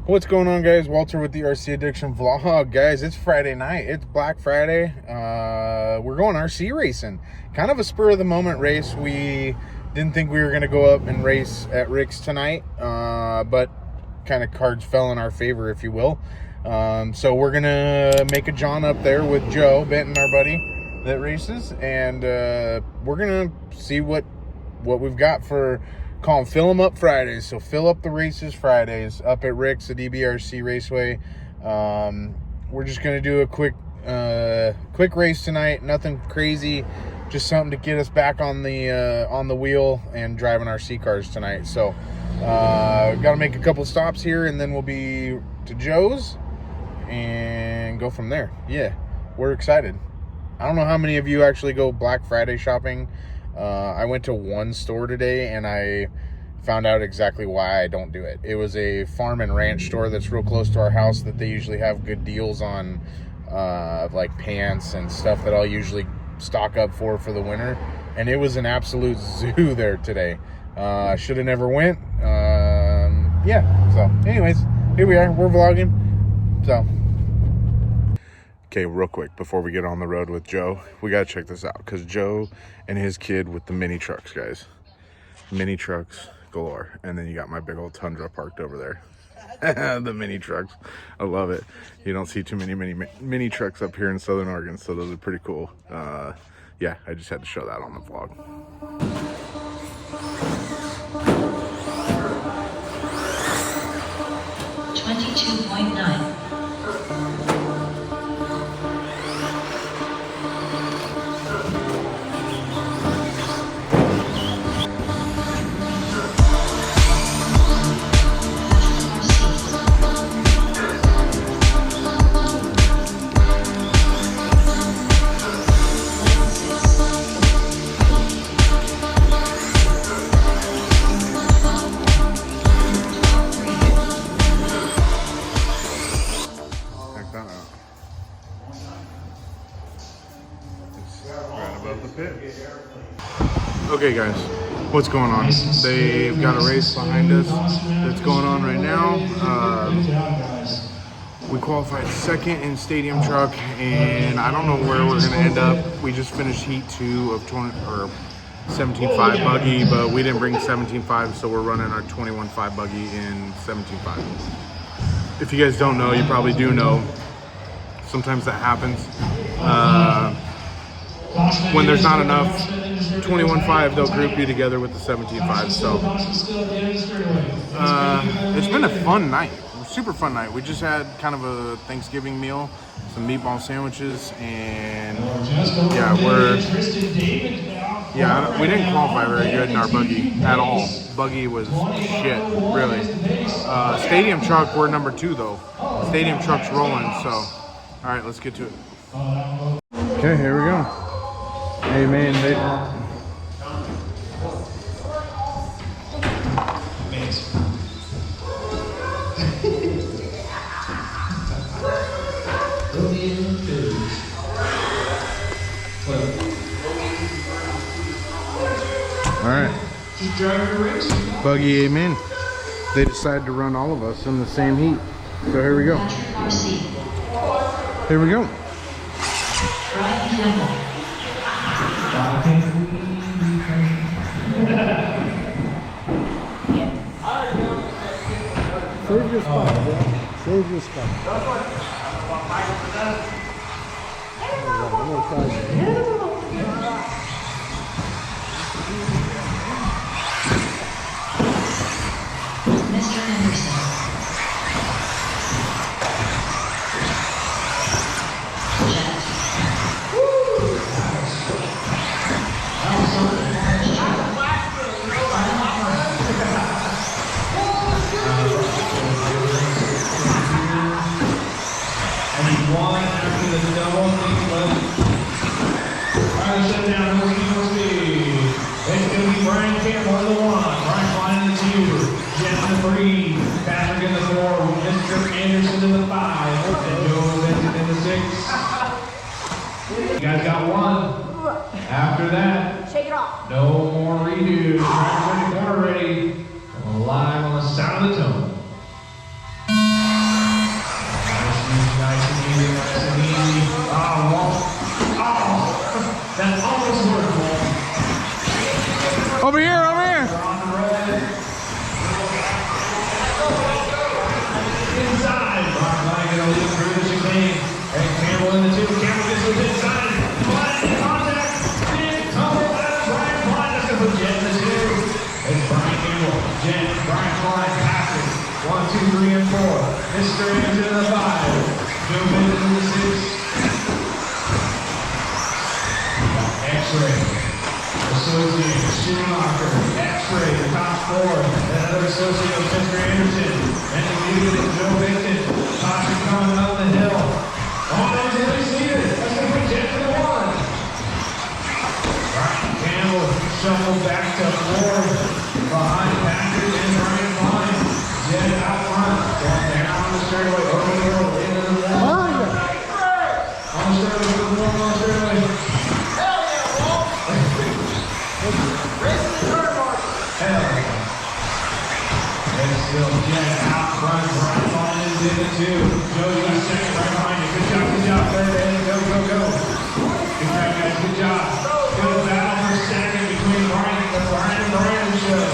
What's going on, guys? Walter with the RC Addiction Vlog. Guys, it's Friday night. It's Black Friday. We're going RC racing. Kind of a spur-of-the-moment race. We didn't think we were going to go up and race at Rick's tonight, but kind of cards fell in our favor, if you will. So we're going to make a John up there with Joe Benton, our buddy that races, and we're going to see what we've got for... Call them Fill 'em Up Fridays. So fill up the races Fridays up at Rick's at EBRC Raceway. We're just going to do a quick race tonight. Nothing crazy. Just something to get us back on the wheel and driving our C cars tonight. So got to make a couple stops here, and then we'll be to Joe's and go from there. Yeah, we're excited. I don't know how many of you actually go Black Friday shopping. I went to one store today and I found out exactly why I don't do it. It was a farm and ranch store that's real close to our house that they usually have good deals on like pants and stuff that I'll usually stock up for the winter. And it was an absolute zoo there today. I should have never went. Yeah, so anyways, here we are. We're vlogging. So... Okay, real quick, before we get on the road with Joe, we got to check this out, because Joe and his kid with the mini trucks, guys. Mini trucks galore. And then you got my big old Tundra parked over there. The mini trucks. I love it. You don't see too many mini trucks up here in Southern Oregon, so those are pretty cool. Yeah, I just had to show that on the vlog. 22.9. Okay, guys, what's going on? They've got a race behind us that's going on right now. We qualified second in stadium truck, and I don't know where we're going to end up. We just finished heat 2 of 17.5 buggy, but we didn't bring 17.5, so we're running our 21.5 buggy in 17.5. If you guys don't know, you probably do know. Sometimes that happens. When there's not enough 21.5, they'll group you together with the 17.5. So it's been a fun night, super fun night. We just had kind of a Thanksgiving meal, some meatball sandwiches, and we didn't qualify very good in our buggy at all. Buggy was shit, really. Stadium truck, we're number 2 though. Stadium truck's rolling, so all right, let's get to it. Okay, here we go. Hey man, all right. Buggy, amen. They decided to run all of us in the same heat. So here we go. Here we go. Save your spot, bro. Save your spot. Mr. Anderson. Patrick in the 4, Mr. Anderson in the 5, and Joe Benson in the 6. You guys got one. After that, shake it off. No more redo. Track ready, corner ready. Live on the sound of the tone. 3 and 4. Mr. Anderson in the 5. Joe Bennett in the 6. X-Ray. Associate Schumacher. X-Ray, the top 4. Another associate of Mr. Anderson. And the leader is Joe Bennett. Caution coming up the hill. Oh, there's the leader. That's going to put Jet to the 1. Ryan Campbell shuffled back to 4. Behind Patrick and Brian Vine. Jet out front. Going down on the straightaway. Over the road. Into the wall. On the straightaway. On the straightaway. Hell yeah, Walt. Racing the turn mark. Hell yeah. And still Jet out front. Brian Vine is in the 2. Joe, you got second right behind you. Good job, good job. Third in. Go, go, go. Good job, guys. Good job. Good battle for second between Brian and Brian show.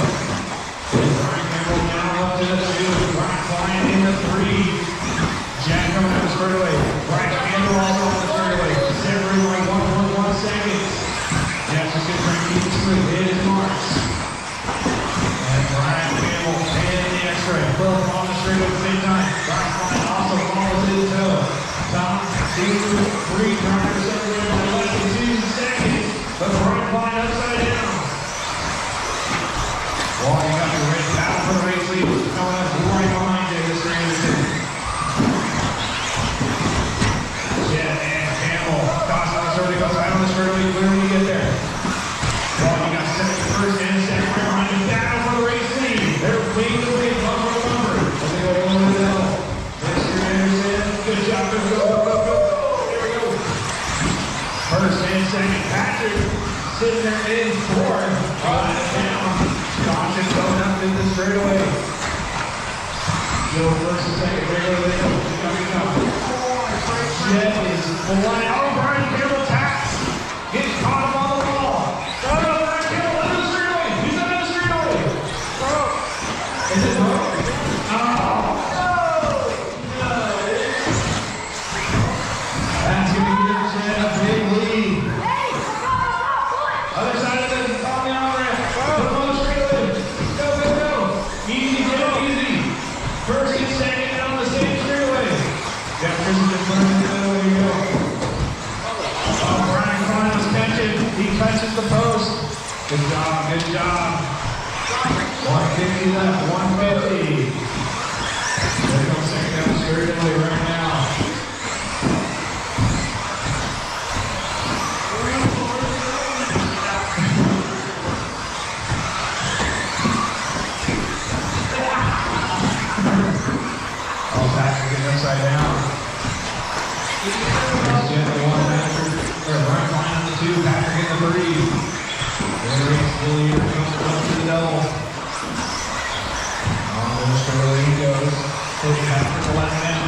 Brian Campbell now up to the 2. Brian flying in the 3. Jack coming out the straightaway. Brian Campbell also on the straightaway. Separating like 1.1 seconds. Jack's just going to try to keep it smooth. It is Marks. And Brian Campbell and the X-ray. Both on the straightaway at the same time. Brian flying also follows his toe. Top 2, 3. Brian separating by less than 2 seconds. But Brian flying upside down. Well, you got the race battle for the race lead. Coming up right behind you, Mr. Anderson. Jet and Campbell. Toss on the straightaway, goes right on the straightaway. Where do you get there? Well, you got first and second right behind you. Battle for the race lead. They're leading the lead, bumper to bumper. As they go over the hill. Mr. Anderson, good job. Go, go, go, go, go. Here we go. First and second, Patrick sitting there in 4th. Down. Caution going up in the straightaway. Joe first and second, regular hill. Jet is flying. Oh, Brian Campbell taps. Gets caught up on the wall. Oh, no, Brian Campbell in the straightaway. He's under the straightaway. Is it broke? Oh. No. That's going to give Jet a big lead. Other side of the on the on-ramp. Put him on the straightaway. Go, go, go. Easy, Jet, easy. First and second on the same straightaway. Got Christian in front of the middle. Here you go. Oh, Brian Klein was catching. He catches the post. Good job, good job. 150 left, 150. There goes second down the straightaway right now. Upside down. There's Jet the 1, Patrick. Or Brian Klein on the 2, Patrick in the 3. There is the leader comes up to the double. On the straightaway he goes. Putting Patrick the left down.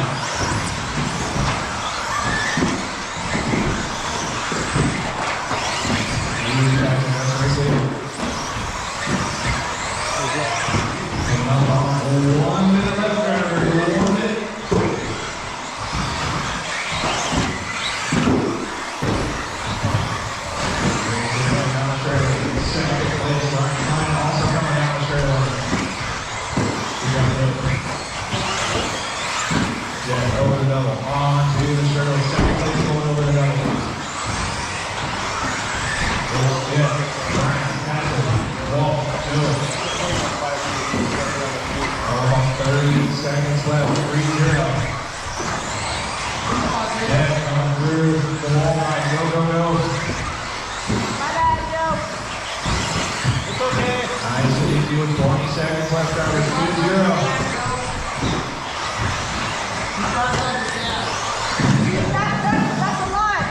He's back in the race leader. And up on 1 minute left, driver. 1 minute. Seconds left, 3-0. Yeah, coming through the wall ride. Go, go, go. My bad, Joe. It's okay. Nice, easy with 20 seconds left, drivers. 2-0. That's a lot.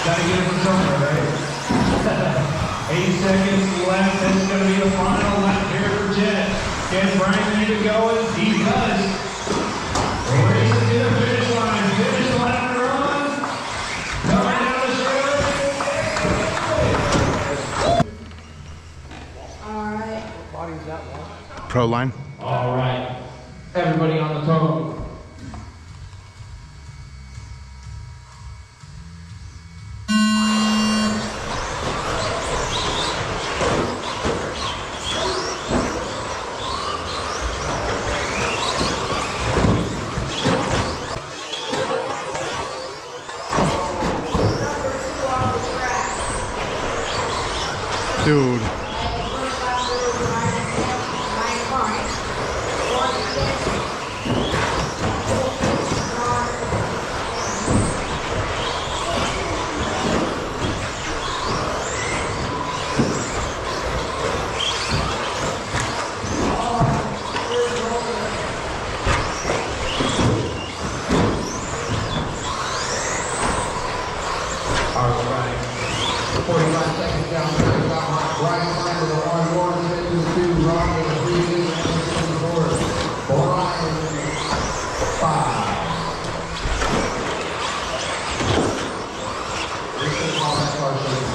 Gotta get it from somewhere, right? 8 seconds left. This is going to be the final lap here for Jet. Can Brian keep it going? He does. Racing to the finish line. Finish the lap and run. Coming down the straight. All right. Pro line. All right. Everybody on the toe. down there. We got Brian Klein to the 1, Warren Smith to the 2, Ron to the 3, Anderson to the 4, Brian 5. This is all that car shaking.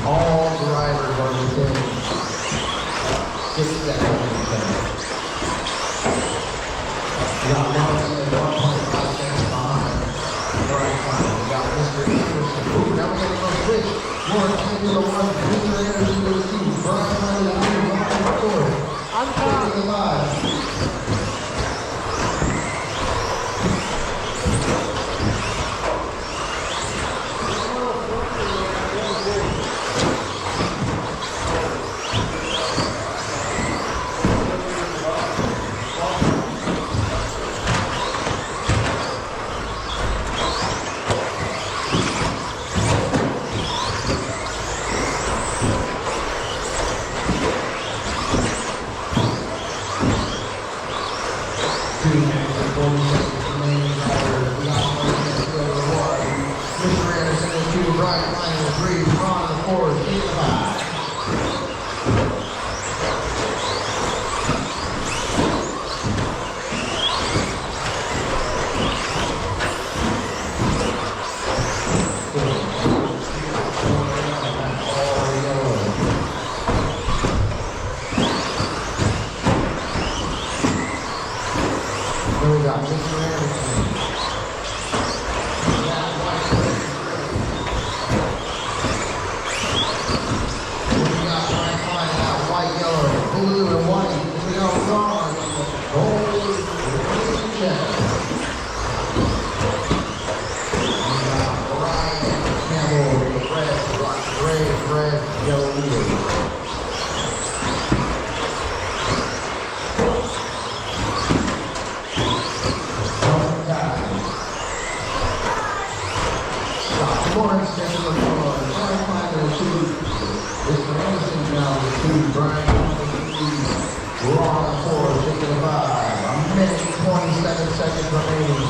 All drivers are within 6 seconds. We got Morrison at 1.5 seconds behind. Brian Klein. We got Mr. Anderson. Ooh, now we're getting on switch. Morrison to the 1, Mr. Anderson to the 2, Brian Klein to the 3, Ron to the 4. I'm to the 5. Brian Klein to 3, Ron to the 4, 5. We got Mr. Anderson. Blue and white, we got Ron, gold, check. We got Ryan Campbell, red, yellow wheel. Got Lawrence to the 1, Brian Klein to the 2, Mr. Anderson down to 2, Brian. We're on 4, taking the 5. A minute and 27 seconds remaining.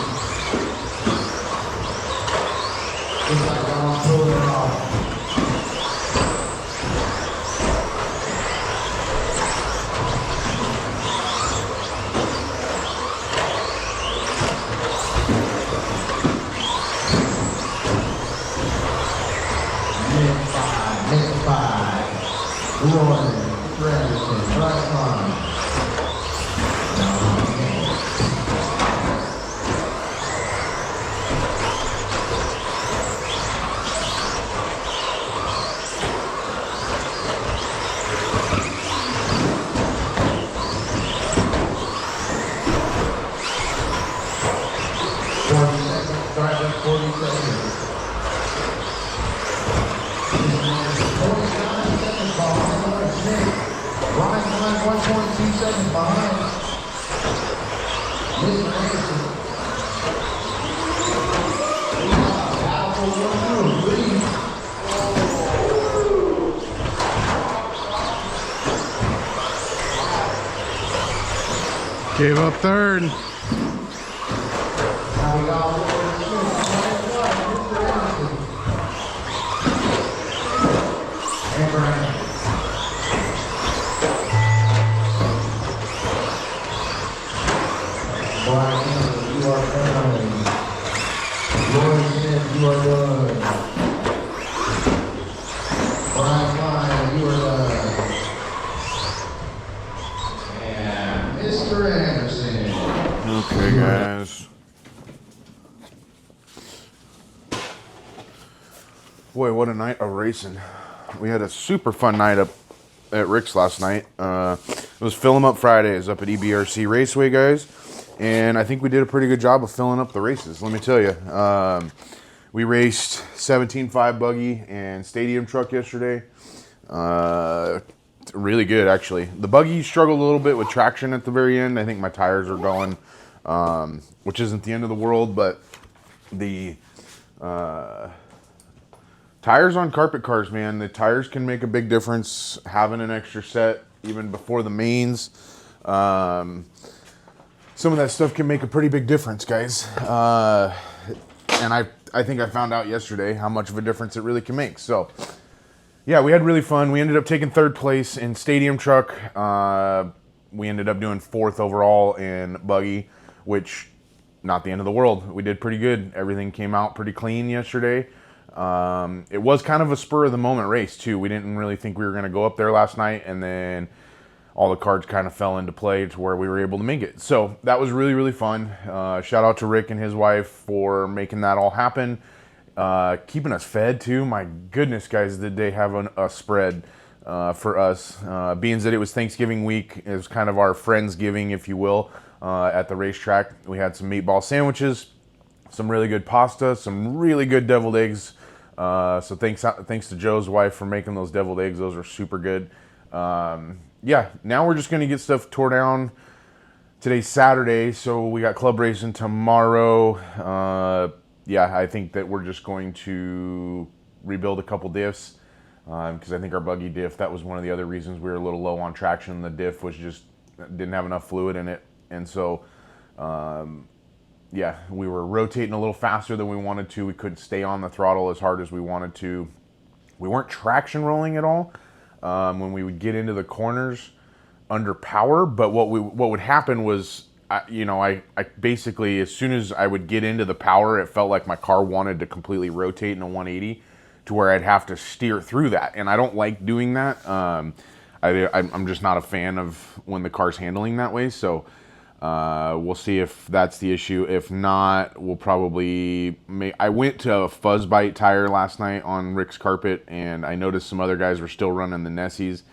Looks like I'm pulling it off. Minute 5. Roy. Anderson, right on. Driver 40 seconds. 49 seconds behind Smith. Brian Klein 1.2 seconds behind. Mr. Anderson. Powerful 1, 2, 3. Gave up third. Now we got Mr. Anderson. And Brian. Brian, you are done. Roy Smith, you are done. Brian Klein, you are done. And Mr. Anderson. Okay, guys. Boy, what a night of racing. We had a super fun night up at Rick's last night. It was Fill 'em Up Fridays up at EBRC Raceway, guys. And I think we did a pretty good job of filling up the races, let me tell you. We raced 17.5 buggy and stadium truck yesterday. Really good, actually. The buggy struggled a little bit with traction at the very end. I think my tires are going, which isn't the end of the world, but the tires on carpet cars, man, the tires can make a big difference. Having an extra set even before the mains, some of that stuff can make a pretty big difference, guys. And I think I found out yesterday how much of a difference it really can make. So yeah, we had really fun. We ended up taking 3rd place in stadium truck. We ended up doing 4th overall in buggy, which not the end of the world. We did pretty good. Everything came out pretty clean yesterday. It was kind of a spur of the moment race too. We didn't really think we were going to go up there last night, and then all the cards kind of fell into play to where we were able to make it. So that was really, really fun. Shout out to Rick and his wife for making that all happen. Keeping us fed too. My goodness, guys, did they have a spread for us. Being that it was Thanksgiving week, it was kind of our Friendsgiving, if you will, at the racetrack. We had some meatball sandwiches, some really good pasta, some really good deviled eggs. So thanks to Joe's wife for making those deviled eggs. Those are super good. Yeah, now we're just going to get stuff tore down. Today's Saturday, so we got club racing tomorrow. Yeah, I think that we're just going to rebuild a couple diffs because I think our buggy diff, that was one of the other reasons we were a little low on traction. The diff was just, didn't have enough fluid in it. And so, yeah, we were rotating a little faster than we wanted to. We couldn't stay on the throttle as hard as we wanted to. We weren't traction rolling at all when we would get into the corners under power. But what would happen was, I basically, as soon as I would get into the power, it felt like my car wanted to completely rotate in a 180 to where I'd have to steer through that. And I don't like doing that. I'm just not a fan of when the car's handling that way. So we'll see if that's the issue. If not, we'll probably I went to a fuzz bite tire last night on Rick's carpet, and I noticed some other guys were still running the Nessies.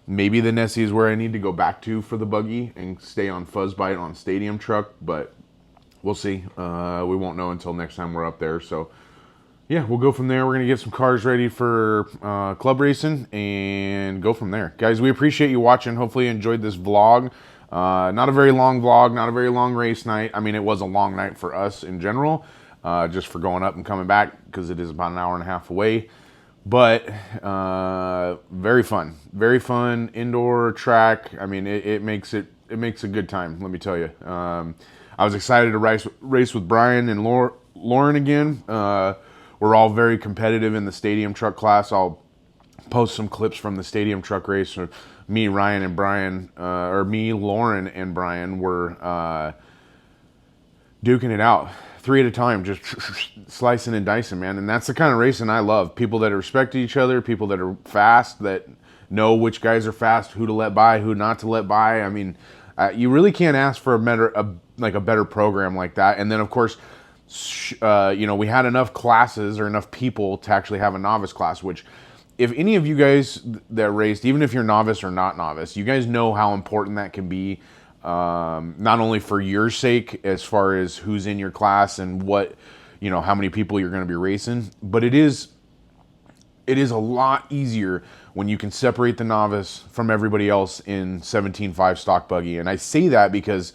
Maybe the Nessie is where I need to go back to for the buggy and stay on fuzz bite on stadium truck, but we'll see. We won't know until next time we're up there. So yeah, we'll go from there. We're going to get some cars ready for club racing and go from there. Guys, we appreciate you watching. Hopefully you enjoyed this vlog. Not a very long vlog, not a very long race night. I mean, it was a long night for us in general, just for going up and coming back because it is about an hour and a half away. But very fun indoor track. I mean, it makes a good time, let me tell you. I was excited to race with Brian and Lauren again. We're all very competitive in the stadium truck class. I'll post some clips from the stadium truck race. Me, Ryan, and Brian, Lauren, and Brian were duking it out. 3 at a time, just slicing and dicing, man. And that's the kind of racing I love. People that respect each other, people that are fast, that know which guys are fast, who to let by, who not to let by. I mean, you really can't ask for a better program like that. And then, of course, we had enough classes or enough people to actually have a novice class, which if any of you guys that raced, even if you're novice or not novice, you guys know how important that can be. Not only for your sake as far as who's in your class and what, how many people you're going to be racing, but it is a lot easier when you can separate the novice from everybody else in 17.5 stock buggy. And I say that because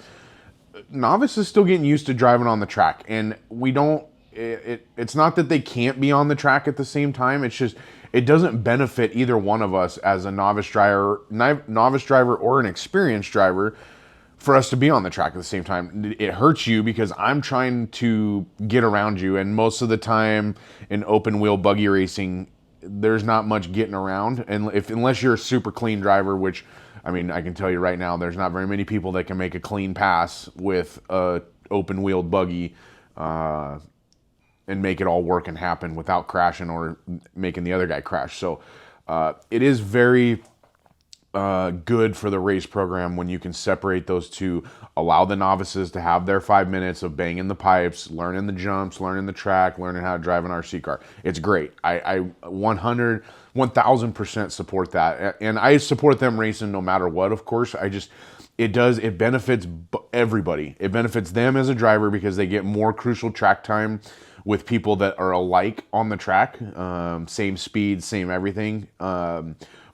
novice is still getting used to driving on the track, and it's not that they can't be on the track at the same time. It's just, it doesn't benefit either one of us as a novice driver or an experienced driver for us to be on the track at the same time. It hurts you because I'm trying to get around you, and most of the time in open wheel buggy racing, there's not much getting around. And unless you're a super clean driver, which, I mean, I can tell you right now, there's not very many people that can make a clean pass with a open wheeled buggy and make it all work and happen without crashing or making the other guy crash. So it is very good for the race program when you can separate those two, allow the novices to have their 5 minutes of banging the pipes, learning the jumps, learning the track, learning how to drive an RC car. It's great. I 1000% support that. And I support them racing no matter what, of course. it benefits everybody. It benefits them as a driver because they get more crucial track time with people that are alike on the track, same speed, same everything,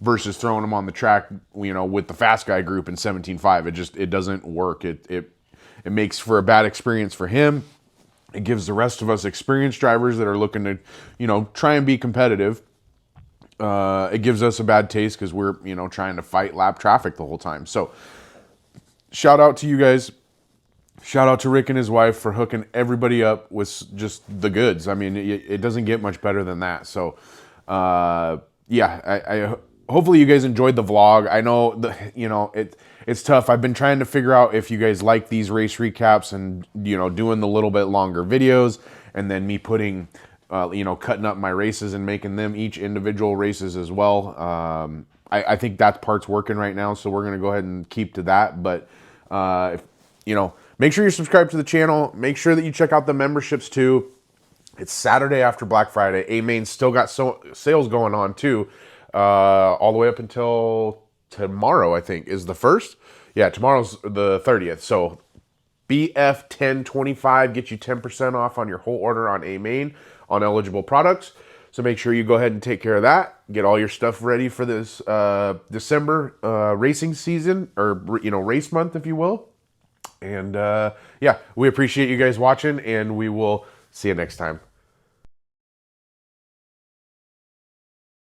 versus throwing them on the track, you know, with the fast guy group in 17.5. It doesn't work. It makes for a bad experience for him. It gives the rest of us experienced drivers that are looking to, you know, try and be competitive. It gives us a bad taste because we're, you know, trying to fight lap traffic the whole time. So shout out to you guys. Shout out to Rick and his wife for hooking everybody up with just the goods. I mean, it doesn't get much better than that. So, yeah, I hopefully you guys enjoyed the vlog. I know you know, it's tough. I've been trying to figure out if you guys like these race recaps and, you know, doing the little bit longer videos and then me putting, you know, cutting up my races and making them each individual races as well. I think that part's working right now, so we're going to go ahead and keep to that. But, if, you know, make sure you're subscribed to the channel. Make sure that you check out the memberships too. It's Saturday after Black Friday. A-Main's still got sales going on too, all the way up until tomorrow, I think, is the 1st. Yeah, tomorrow's the 30th. So BF1025 gets you 10% off on your whole order on A-Main on eligible products. So make sure you go ahead and take care of that. Get all your stuff ready for this December racing season, or, you know, race month, if you will. And yeah, we appreciate you guys watching, and we will see you next time.